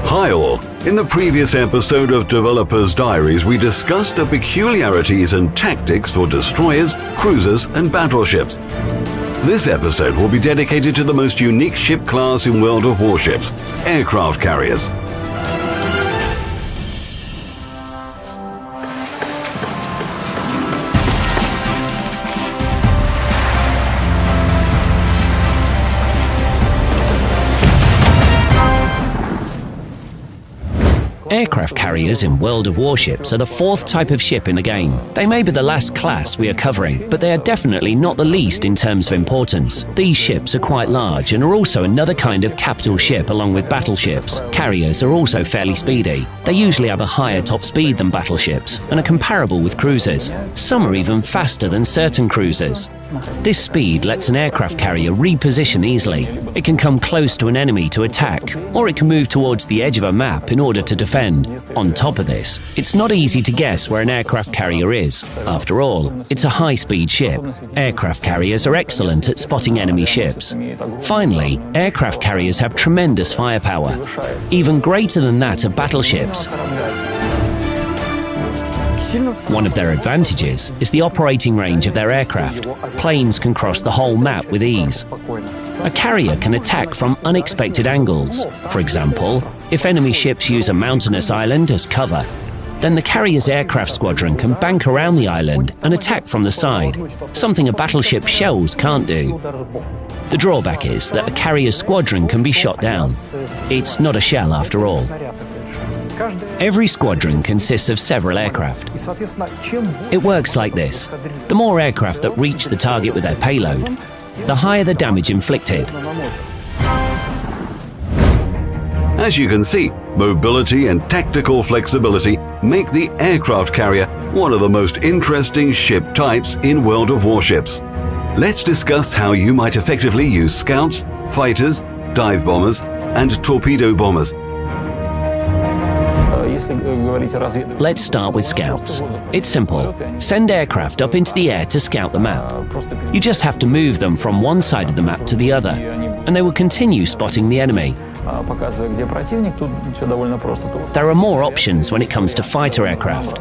Hi all! In the previous episode of Developers Diaries, we discussed the peculiarities and tactics for destroyers, cruisers and battleships. This episode will be dedicated to the most unique ship class in World of Warships, aircraft carriers. Aircraft carriers in World of Warships are the fourth type of ship in the game. They may be the last class we are covering, but they are definitely not the least in terms of importance. These ships are quite large and are also another kind of capital ship along with battleships. Carriers are also fairly speedy. They usually have a higher top speed than battleships and are comparable with cruisers. Some are even faster than certain cruisers. This speed lets an aircraft carrier reposition easily. It can come close to an enemy to attack, or it can move towards the edge of a map in order to defend. On top of this, it's not easy to guess where an aircraft carrier is. After all, it's a high-speed ship. Aircraft carriers are excellent at spotting enemy ships. Finally, aircraft carriers have tremendous firepower, even greater than that of battleships. One of their advantages is the operating range of their aircraft. Planes can cross the whole map with ease. A carrier can attack from unexpected angles. For example, if enemy ships use a mountainous island as cover, then the carrier's aircraft squadron can bank around the island and attack from the side, something a battleship's shells can't do. The drawback is that a carrier's squadron can be shot down. It's not a shell after all. Every squadron consists of several aircraft. It works like this. The more aircraft that reach the target with their payload, the higher the damage inflicted. As you can see, mobility and tactical flexibility make the aircraft carrier one of the most interesting ship types in World of Warships. Let's discuss how you might effectively use scouts, fighters, dive bombers, and torpedo bombers. Let's start with scouts. It's simple. Send aircraft up into the air to scout the map. You just have to move them from one side of the map to the other, and they will continue spotting the enemy. There are more options when it comes to fighter aircraft.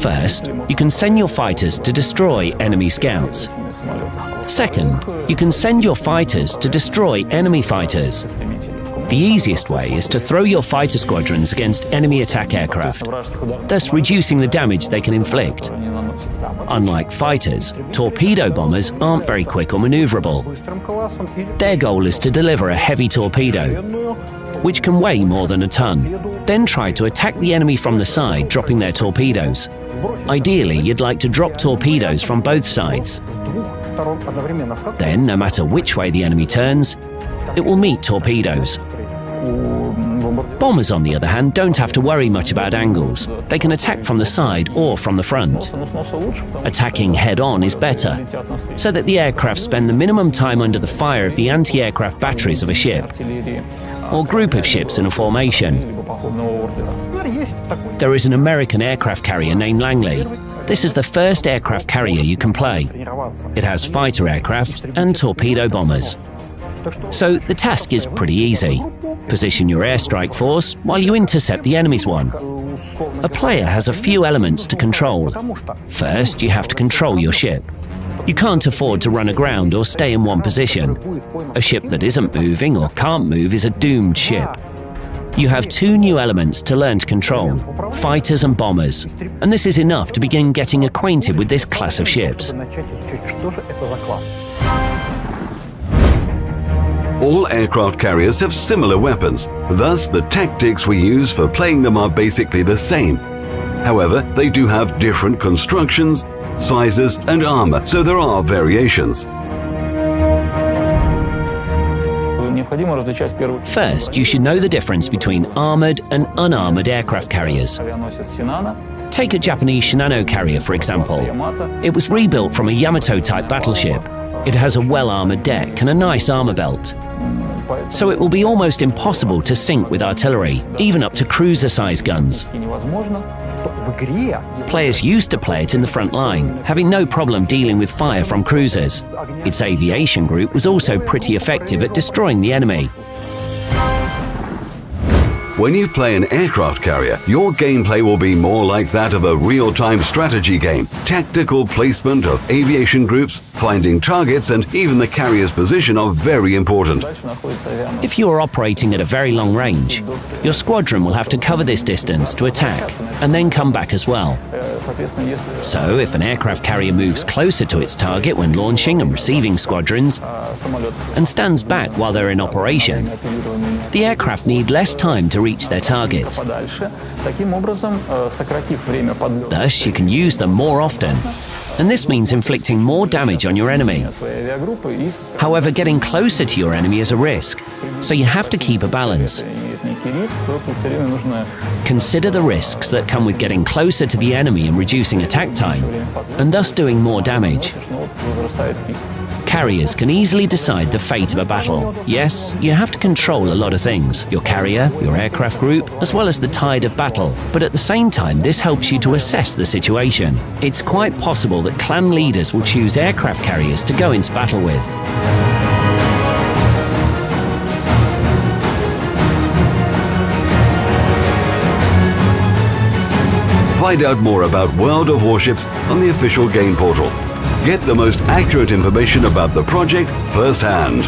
First, you can send your fighters to destroy enemy scouts. Second, you can send your fighters to destroy enemy fighters. The easiest way is to throw your fighter squadrons against enemy attack aircraft, thus reducing the damage they can inflict. Unlike fighters, torpedo bombers aren't very quick or maneuverable. Their goal is to deliver a heavy torpedo, which can weigh more than a ton. Then try to attack the enemy from the side, dropping their torpedoes. Ideally, you'd like to drop torpedoes from both sides. Then, no matter which way the enemy turns, it will meet torpedoes. Bombers, on the other hand, don't have to worry much about angles. They can attack from the side or from the front. Attacking head-on is better, so that the aircraft spend the minimum time under the fire of the anti-aircraft batteries of a ship, or group of ships in a formation. There is an American aircraft carrier named Langley. This is the first aircraft carrier you can play. It has fighter aircraft and torpedo bombers. So the task is pretty easy. Position your airstrike force while you intercept the enemy's one. A player has a few elements to control. First, you have to control your ship. You can't afford to run aground or stay in one position. A ship that isn't moving or can't move is a doomed ship. You have two new elements to learn to control, fighters and bombers, and this is enough to begin getting acquainted with this class of ships. All aircraft carriers have similar weapons, thus the tactics we use for playing them are basically the same. However, they do have different constructions, sizes and armor, so there are variations. First, you should know the difference between armored and unarmored aircraft carriers. Take a Japanese Shinano carrier, for example. It was rebuilt from a Yamato-type battleship. It has a well-armored deck and a nice armor belt. So it will be almost impossible to sink with artillery, even up to cruiser-sized guns. Players used to play it in the front line, having no problem dealing with fire from cruisers. Its aviation group was also pretty effective at destroying the enemy. When you play an aircraft carrier, your gameplay will be more like that of a real-time strategy game. Tactical placement of aviation groups, finding targets, and even the carrier's position are very important. If you are operating at a very long range, your squadron will have to cover this distance to attack and then come back as well. So, if an aircraft carrier moves closer to its target when launching and receiving squadrons, and stands back while they're in operation, the aircraft need less time to reach their target. Thus, you can use them more often, and this means inflicting more damage on your enemy. However, getting closer to your enemy is a risk, so you have to keep a balance. Consider the risks that come with getting closer to the enemy and reducing attack time, and thus doing more damage. Carriers can easily decide the fate of a battle. Yes, you have to control a lot of things, your carrier, your aircraft group, as well as the tide of battle. But at the same time, this helps you to assess the situation. It's quite possible that clan leaders will choose aircraft carriers to go into battle with. Find out more about World of Warships on the official game portal. Get the most accurate information about the project firsthand.